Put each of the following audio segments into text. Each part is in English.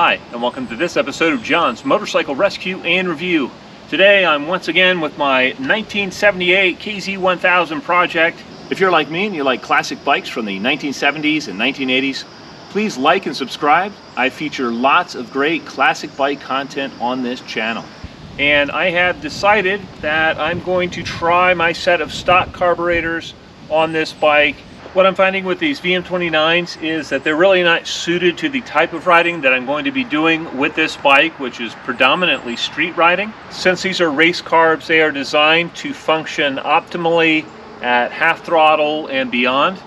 Hi, and welcome to this episode of John's Motorcycle Rescue and Review. Today I'm once again with my 1978 KZ1000 project. If you're like me and you like classic bikes from the 1970s and 1980s, please like and subscribe. I feature lots of great classic bike content on this channel. And I have decided that I'm going to try my set of stock carburetors on this bike. What I'm finding with these VM29s is that they're really not suited to the type of riding that I'm going to be doing with this bike, which is predominantly street riding. Since these are race carbs, they are designed to function optimally at half throttle and beyond.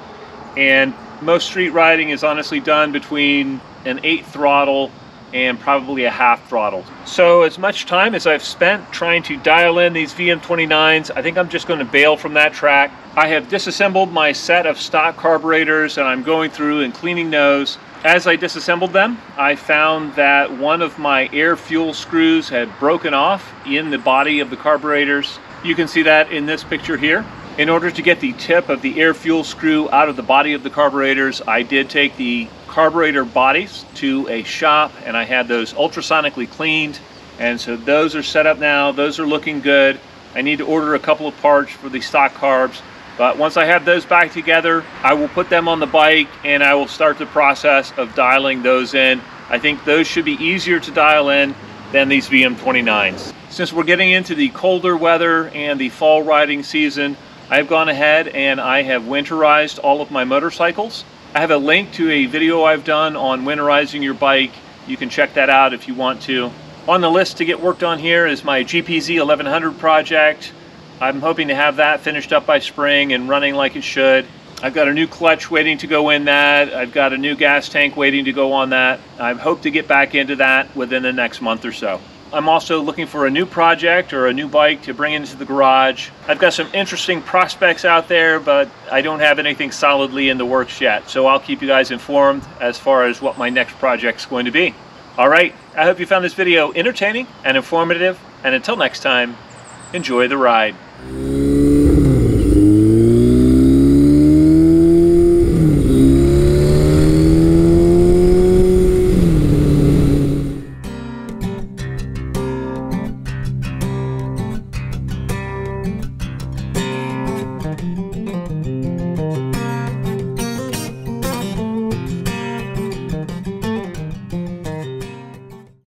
And most street riding is honestly done between an 8 throttle and probably a half throttle. So as much time as I've spent trying to dial in these VM29s, I think I'm just going to bail from that track. I have disassembled my set of stock carburetors and I'm going through and cleaning those. As I disassembled them, I found that one of my air fuel screws had broken off in the body of the carburetors. You can see that in this picture here. In order to get the tip of the air fuel screw out of the body of the carburetors, I did take the carburetor bodies to a shop and I had those ultrasonically cleaned, and so those are set up now. Those are looking good. I need to order a couple of parts for the stock carbs, but once I have those back together, I will put them on the bike and I will start the process of dialing those in. I think those should be easier to dial in than these VM29s. Since we're getting into the colder weather and the fall riding season, I've gone ahead and I have winterized all of my motorcycles. I have a link to a video I've done on winterizing your bike. You can check that out if you want to. On the list to get worked on here is my GPZ 1100 project. I'm hoping to have that finished up by spring and running like it should. I've got a new clutch waiting to go in that. I've got a new gas tank waiting to go on that. I hope to get back into that within the next month or so. I'm also looking for a new project or a new bike to bring into the garage. I've got some interesting prospects out there, but I don't have anything solidly in the works yet. So I'll keep you guys informed as far as what my next project's going to be. All right, I hope you found this video entertaining and informative. And until next time, enjoy the ride.